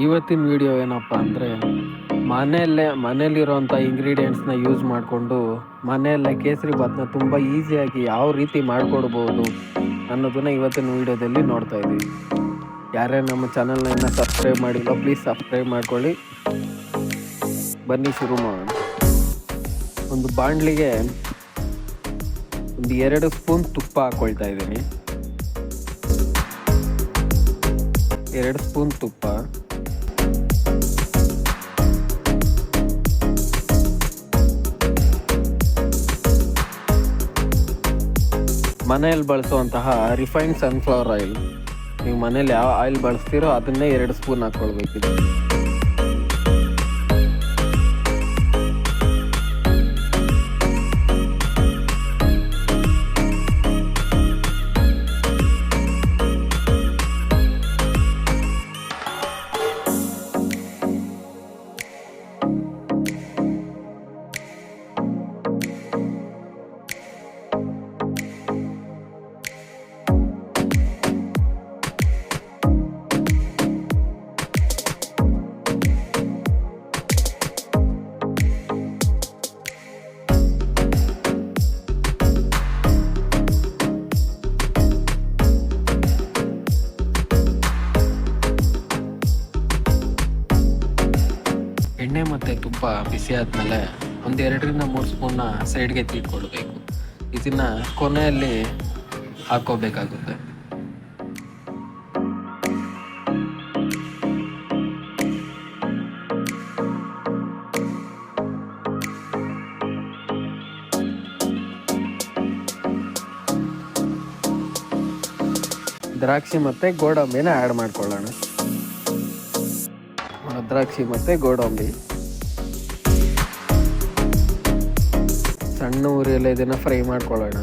ಇವತ್ತಿನ ವಿಡಿಯೋ ಏನಪ್ಪ ಅಂದರೆ ಮನೆಯಲ್ಲಿರೋಂಥ ಇಂಗ್ರೀಡಿಯೆಂಟ್ಸ್ನ ಯೂಸ್ ಮಾಡಿಕೊಂಡು ಮನೆಯಲ್ಲೇ ಕೇಸರಿ ಭಾತ್ನ ತುಂಬ ಈಸಿಯಾಗಿ ಯಾವ ರೀತಿ ಮಾಡಿಕೊಡ್ಬೋದು ಅನ್ನೋದನ್ನು ಇವತ್ತಿನ ವಿಡಿಯೋದಲ್ಲಿ ನೋಡ್ತಾ ಇದ್ದೀವಿ. ಯಾರೇ ನಮ್ಮ ಚಾನಲ್ನ ಇನ್ನೂ ಸಬ್ಸ್ಕ್ರೈಬ್ ಮಾಡಿಲ್ಲ ಪ್ಲೀಸ್ ಸಬ್ಸ್ಕ್ರೈಬ್ ಮಾಡ್ಕೊಳ್ಳಿ. ಬನ್ನಿ ಶುರು ಮಾಡೋಣ. ಒಂದು ಬಾಣಲಿಗೆ ಒಂದು 2 ಸ್ಪೂನ್ ತುಪ್ಪ ಹಾಕ್ಕೊಳ್ತಾ ಇದ್ದೀನಿ. 2 ಸ್ಪೂನ್ ತುಪ್ಪ, ಮನೆಯಲ್ಲಿ ಬಳಸುವಂತಹ ರಿಫೈನ್ಡ್ ಸನ್ಫ್ಲವರ್ ಆಯಿಲ್. ನೀವು ಮನೇಲಿ ಯಾವ ಆಯಿಲ್ ಬಳಸ್ತೀರೋ ಅದನ್ನೇ 2 ಸ್ಪೂನ್ ಹಾಕ್ಕೊಳ್ಬೇಕಿದೆ. ಎಣ್ಣೆ ಮತ್ತು ತುಪ್ಪ ಬಿಸಿ ಆದಮೇಲೆ ಒಂದು 2-3 ಸ್ಪೂನ್ನ ಸೈಡ್ಗೆ ತೀಟ್ಕೊಳ್ಬೇಕು. ಇದನ್ನು ಕೊನೆಯಲ್ಲಿ ಹಾಕೋಬೇಕಾಗುತ್ತೆ. ದ್ರಾಕ್ಷಿ ಮತ್ತು ಗೋಡಂಬಿನ ಆ್ಯಡ್ ಮಾಡ್ಕೊಳ್ಳೋಣ. ದ್ರಾಕ್ಷಿ ಮತ್ತು ಗೋಡಂಬಿ ಸಣ್ಣ ಉರಿಯಲ್ಲಿ ಇದನ್ನು ಫ್ರೈ ಮಾಡ್ಕೊಳ್ಳೋಣ.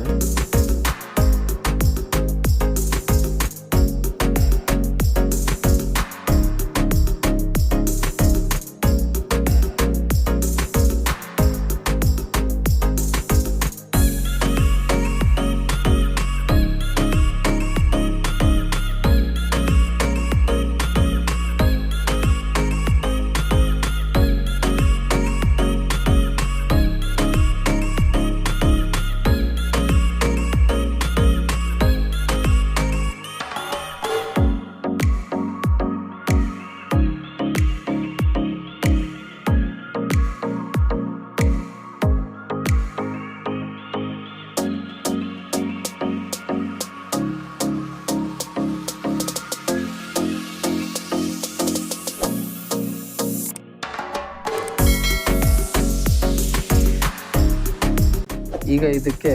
ಈಗ ಇದಕ್ಕೆ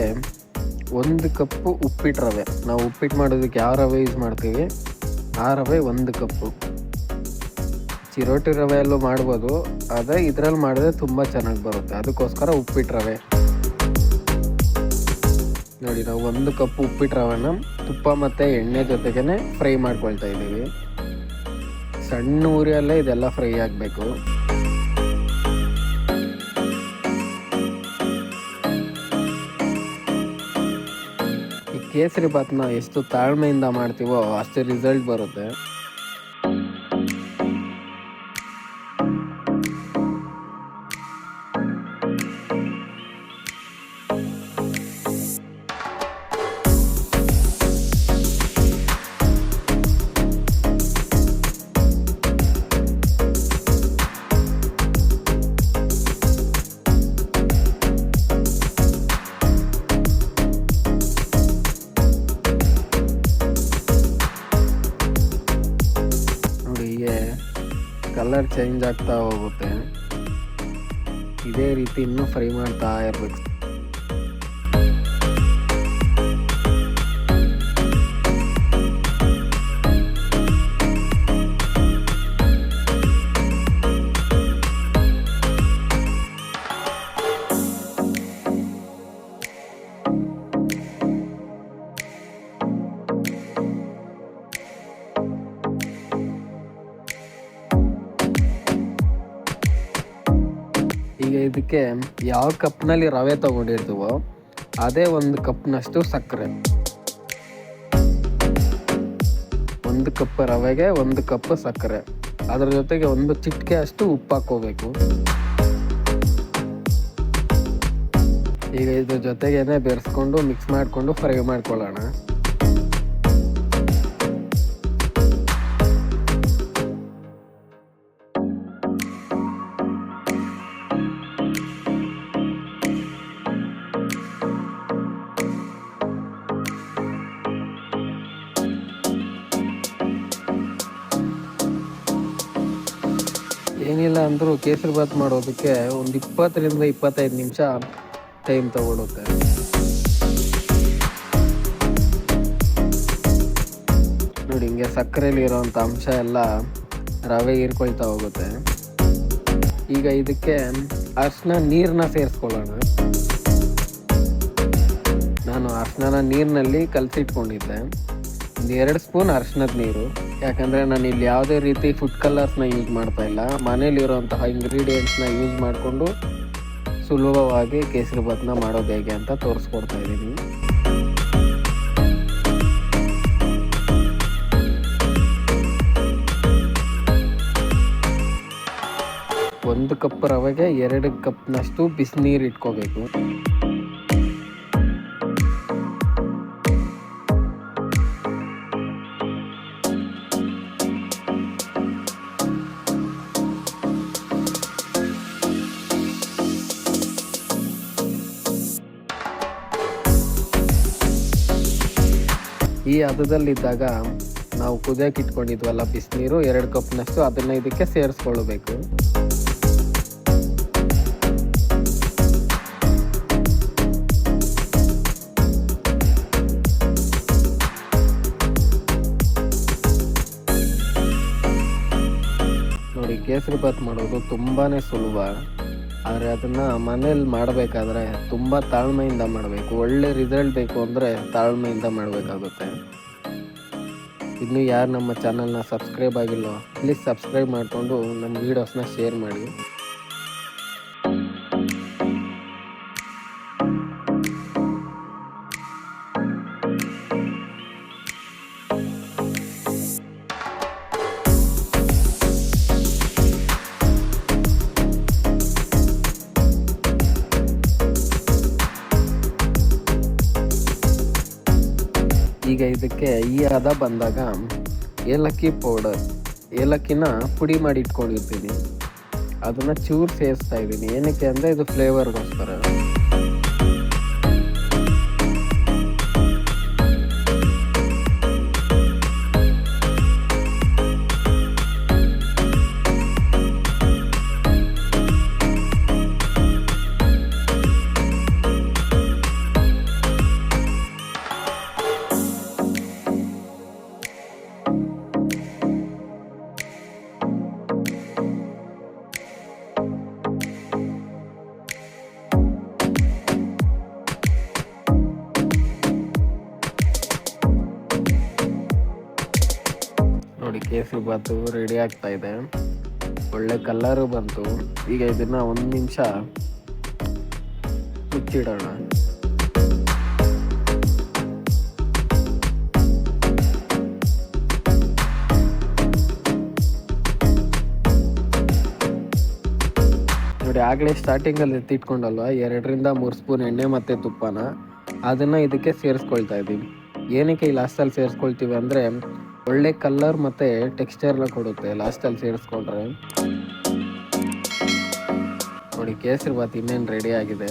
1 ಕಪ್ಪು ಉಪ್ಪಿಟ್ಟು ರವೆ, ನಾವು ಉಪ್ಪಿಟ್ಟು ಮಾಡೋದಕ್ಕೆ ಯಾವ ರವೆ ಯೂಸ್ ಮಾಡ್ತೀವಿ ಆ ರವೆ 1 ಕಪ್ಪು. ಚಿರೋಟಿ ರವೆಯಲ್ಲೂ ಮಾಡ್ಬೋದು, ಆದರೆ ಇದರಲ್ಲಿ ಮಾಡಿದ್ರೆ ತುಂಬ ಚೆನ್ನಾಗಿ ಬರುತ್ತೆ, ಅದಕ್ಕೋಸ್ಕರ ಉಪ್ಪಿಟ್ಟು ರವೆ. ನೋಡಿ, ನಾವು 1 ಕಪ್ಪು ಉಪ್ಪಿಟ್ಟು ರವೆನ ತುಪ್ಪ ಮತ್ತು ಎಣ್ಣೆ ಜೊತೆಗೇ ಫ್ರೈ ಮಾಡ್ಕೊಳ್ತಾ ಇದ್ದೀವಿ. ಸಣ್ಣ ಉರಿಯಲ್ಲೇ ಇದೆಲ್ಲ ಫ್ರೈ ಆಗಬೇಕು. ಕೇಸರಿ ಭಾತ್ನ ಎಷ್ಟು ತಾಳ್ಮೆಯಿಂದ ಮಾಡ್ತೀವೋ ಅಷ್ಟು ರಿಸಲ್ಟ್ ಬರುತ್ತೆ. ಕಲರ್ ಚೇಂಜ್ ಆಗ್ತಾ ಹೋಗುತ್ತೆ. ಇದೇ ರೀತಿ ಇನ್ನೂ ಫ್ರೈ ಮಾಡ್ತಾ ಇರಬೇಕು. ಈಗ ಇದಕ್ಕೆ ಯಾವ ಕಪ್ನಲ್ಲಿ ರವೆ ತಗೊಂಡಿರ್ತೀವೋ ಅದೇ 1 ಕಪ್ನಷ್ಟು ಸಕ್ಕರೆ. 1 ಕಪ್ ರವೆಗೆ 1 ಕಪ್ ಸಕ್ಕರೆ. ಅದರ ಜೊತೆಗೆ ಒಂದು ಚಿಟಿಕೆ ಅಷ್ಟು ಉಪ್ಪು ಹಾಕ್ಕೋಬೇಕು. ಈಗ ಇದ್ರ ಜೊತೆಗೇನೆ ಬೆರೆಸ್ಕೊಂಡು ಮಿಕ್ಸ್ ಮಾಡಿಕೊಂಡು ಫ್ರೈ ಮಾಡ್ಕೊಳ್ಳೋಣ. ಏನಿಲ್ಲ ಅಂದರೂ ಕೇಸರಿಬಾತ್ ಮಾಡೋದಕ್ಕೆ ಒಂದು 20ರಿಂದ 25 ನಿಮಿಷ ಟೈಮ್ ತಗೊಳುತ್ತೆ. ನೋಡಿ, ಹಿಂಗೆ ಸಕ್ಕರೆಯಲ್ಲಿ ಇರೋವಂಥ ಅಂಶ ಎಲ್ಲ ರವೆ ಹೀರ್ಕೊಳ್ತಾ ಹೋಗುತ್ತೆ. ಈಗ ಇದಕ್ಕೆ ಅರಿಶಿನ ನೀರನ್ನ ಸೇರಿಸ್ಕೊಳ್ಳೋಣ. ನಾನು ಅರಿಶಿನ ನೀರಿನಲ್ಲಿ ಕಲಸಿಟ್ಕೊಂಡಿದ್ದೆ. 2 ಸ್ಪೂನ್ ಅರಿಶಿನದ ನೀರು. ಯಾಕಂದರೆ ನಾನು ಇಲ್ಲಿ ಯಾವುದೇ ರೀತಿ ಫುಡ್ ಕಲರ್ಸ್ನ ಯೂಸ್ ಮಾಡ್ತಾ ಇಲ್ಲ. ಮನೇಲಿರೋಂತಹ ಇಂಗ್ರೀಡಿಯೆಂಟ್ಸ್ನ ಯೂಸ್ ಮಾಡಿಕೊಂಡು ಸುಲಭವಾಗಿ ಕೇಸರಿಬಾತ್ನ ಮಾಡೋದು ಹೇಗೆ ಅಂತ ತೋರಿಸ್ಕೊಡ್ತಾ ಇದ್ದೀನಿ. ಒಂದು ಕಪ್ ರವೆಗೆ 2 ಕಪ್ನಷ್ಟು ಬಿಸಿನೀರು ಇಟ್ಕೋಬೇಕು. ಈ ಹದದಲ್ಲಿದ್ದಾಗ ನಾವು ಕುದಿಯಕ್ಕೆ ಇಟ್ಕೊಂಡಿದ್ವಲ್ಲ ಬಿಸಿನೀರು 2 ಕಪ್ನಷ್ಟು, ಅದನ್ನು ಇದಕ್ಕೆ ಸೇರಿಸ್ಕೊಳ್ಬೇಕು. ನೋಡಿ, ಕೇಸರಿಬಾತ್ ಮಾಡೋದು ತುಂಬಾ ಸುಲಭ. ಆದರೆ ಅದನ್ನು ಮನೇಲಿ ಮಾಡಬೇಕಾದ್ರೆ ತುಂಬ ತಾಳ್ಮೆಯಿಂದ ಮಾಡಬೇಕು. ಒಳ್ಳೆ ರಿಸಲ್ಟ್ ಬೇಕು ಅಂದರೆ ತಾಳ್ಮೆಯಿಂದ ಮಾಡಬೇಕಾಗುತ್ತೆ. ಇನ್ನು ಯಾರು ನಮ್ಮ ಚಾನಲ್ನ ಸಬ್ಸ್ಕ್ರೈಬ್ ಆಗಿಲ್ಲೋ ಪ್ಲೀಸ್ ಸಬ್ಸ್ಕ್ರೈಬ್ ಮಾಡಿಕೊಂಡು ನಮ್ಮ ವೀಡಿಯೋಸ್ನ ಶೇರ್ ಮಾಡಿ. ಈಗ ಇದಕ್ಕೆ ಈ ಹದ ಬಂದಾಗ ಏಲಕ್ಕಿ ಪೌಡರ್, ಏಲಕ್ಕಿನ ಪುಡಿ ಮಾಡಿ ಇಟ್ಕೊಂಡಿರ್ತೀನಿ, ಅದನ್ನು ಚೂರು ಸೇರಿಸ್ತಾ ಇದ್ದೀನಿ. ಏನಕ್ಕೆ ಅಂದರೆ ಇದು ಫ್ಲೇವರ್ಗೋಸ್ಕರ. ನೋಡಿ, ಕೇಸರಿಬಾತು ರೆಡಿ ಆಗ್ತಾ ಇದೆ. ಒಳ್ಳೆ ಕಲರು ಬಂತು. ಈಗ ಇದನ್ನು 1 ನಿಮಿಷ ಮುಚ್ಚಿಡೋಣ. ನೋಡಿ, ಆಗಲೇ ಸ್ಟಾರ್ಟಿಂಗಲ್ಲಿ ಎತ್ತಿಟ್ಕೊಂಡಲ್ವ 2ರಿಂದ 3 ಸ್ಪೂನ್ ಎಣ್ಣೆ ಮತ್ತು ತುಪ್ಪನ, ಅದನ್ನು ಇದಕ್ಕೆ ಸೇರಿಸ್ಕೊಳ್ತಾ ಇದ್ದೀವಿ. ಏನಕ್ಕೆ ಈ ಲಾಸ್ಟಲ್ಲಿ ಸೇರಿಸ್ಕೊಳ್ತೀವಿ ಅಂದರೆ ಒಳ್ಳೆ ಕಲರ್ ಮತ್ತು ಟೆಕ್ಸ್ಚರ್ನ ಕೊಡುತ್ತೆ ಲಾಸ್ಟಲ್ಲಿ ಸೇರಿಸ್ಕೊಂಡ್ರೆ. ನೋಡಿ, ಕೇಸರಿಬಾತ್ ಇನ್ನೇನು ರೆಡಿ ಆಗಿದೆ.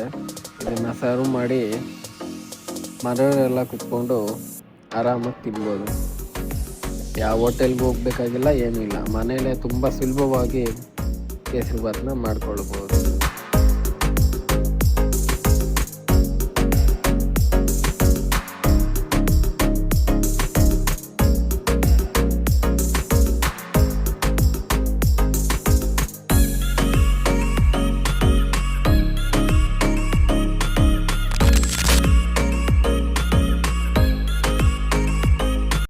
ಇದನ್ನು ಸರ್ವ್ ಮಾಡಿ ಮನೆಯವರೆಲ್ಲ ಕುತ್ಕೊಂಡು ಆರಾಮಾಗಿ ತಿನ್ಬೋದು. ಯಾವ ಹೋಟೆಲ್ಗೂ ಹೋಗ್ಬೇಕಾಗಿಲ್ಲ, ಏನೂ ಇಲ್ಲ. ಮನೆಯಲ್ಲೇ ತುಂಬ ಸುಲಭವಾಗಿ ಕೇಸರಿಬಾತನ್ನ ಮಾಡ್ಕೊಳ್ಬೋದು.